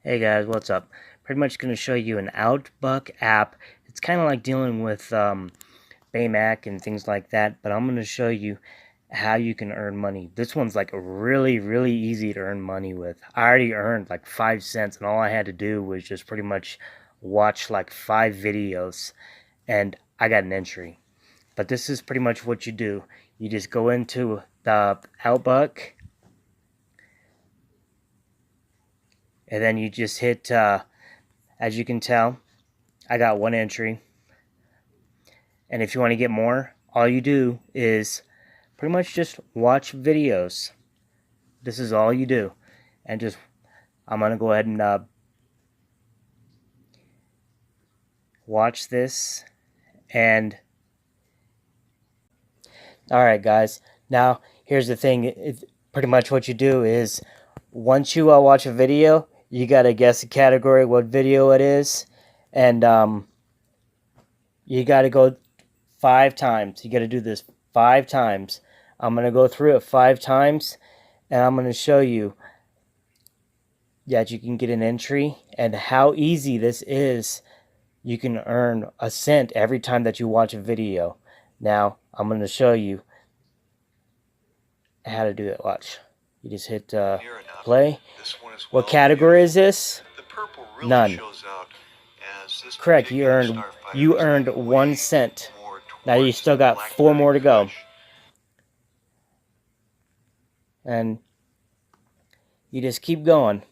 Hey guys, what's up? Pretty much going to show you an Outbuck app. It's kind of like dealing with Baymack and things like that, but I'm going to show you how you can earn money. This one's like really easy to earn money with. I already earned like 5 cents, and all I had to do was just pretty much watch like 5 videos, and I got an entry. But this is pretty much what you do. You just go into the Outbuck, and then you just hit, as you can tell, I got 1 entry. And if you want to get more, all you do is pretty much just watch videos. This is all you do. And just, I'm going to go ahead and watch this. And, alright guys, now here's the thing. Pretty much what you do is, once you watch a video, you got to guess the category, what video it is. And you got to go 5 times. You got to do this 5 times. I'm going to go through it 5 times, and I'm going to show you that you can get an entry and how easy this is. You can earn a cent every time that you watch a video. Now, I'm going to show you how to do it. Watch. You just hit play. What category is this? None. Correct, you earned 1 cent. Now you still got 4 more to go. And you just keep going.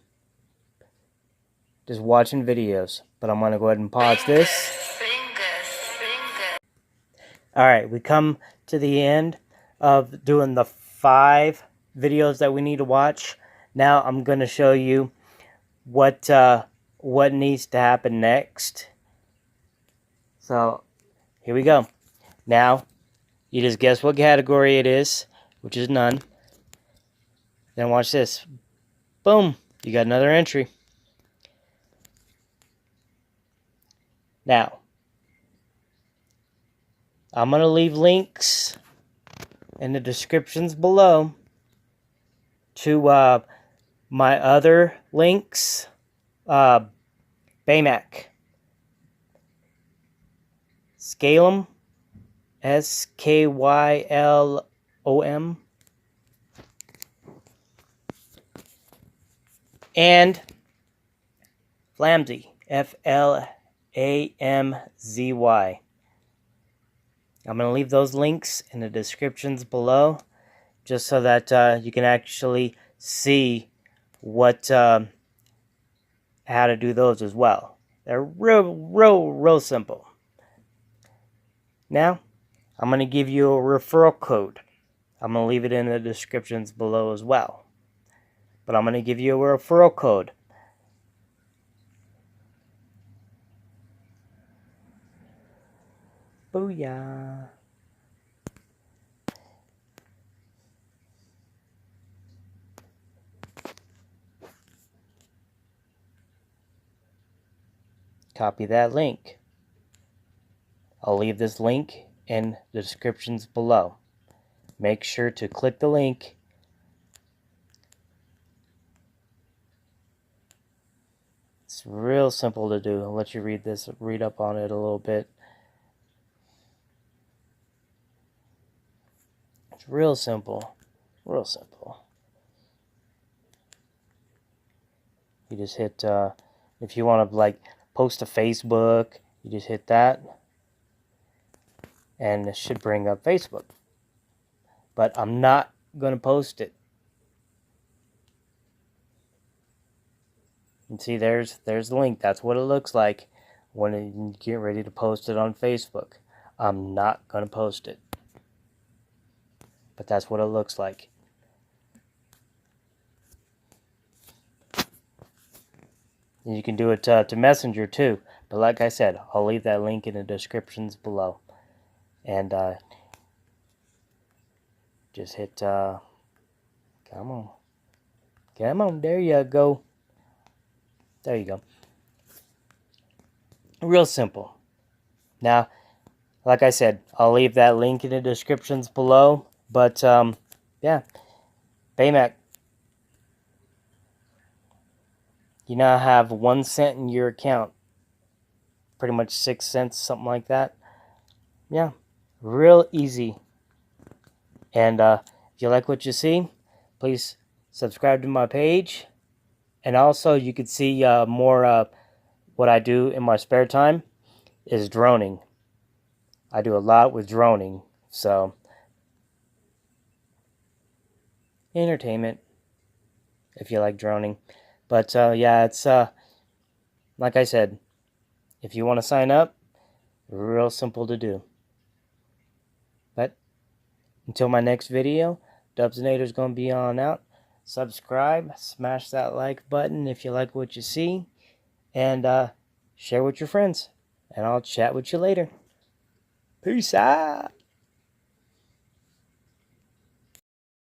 Just watching videos. But I'm going to go ahead and pause this. Alright, we come to the end of doing the 5 videos that we need to watch. Now I'm going to show you what needs to happen next. So, here we go. Now, you just guess what category it is, which is none. Then watch this. Boom! You got another entry. Now, I'm going to leave links in the descriptions below to my other links. Baymack. Skylom. Skylom. And Flamzy. Flamzy. I'm going to leave those links in the descriptions below, just so that you can actually see what how to do those as well. They're real simple. Now, I'm going to give you a referral code. I'm going to leave it in the descriptions below as well. But I'm going to give you a referral code. Booyah. Copy that link. I'll leave this link in the descriptions below. Make sure to click the link. It's real simple to do. I'll let you read up on it a little bit. It's real simple. Real simple. You just hit, if you want to like post to Facebook, you just hit that. And it should bring up Facebook. But I'm not going to post it. And see, there's the link. That's what it looks like when you get ready to post it on Facebook. I'm not going to post it. But that's what it looks like. And you can do it to Messenger too. But like I said, I'll leave that link in the descriptions below. And just hit, come on. Come on, there you go. There you go. Real simple. Now, like I said, I'll leave that link in the descriptions below. But, yeah. Baymack. You now have 1 cent in your account. Pretty much 6 cents, something like that. Yeah, real easy. And if you like what you see, please subscribe to my page. And also, you could see more what I do in my spare time is droning. I do a lot with droning. So, entertainment, if you like droning. But yeah, it's like I said, if you want to sign up, real simple to do. But until my next video, Dubsinator's going to be on out. Subscribe, smash that like button if you like what you see, and share with your friends. And I'll chat with you later. Peace out.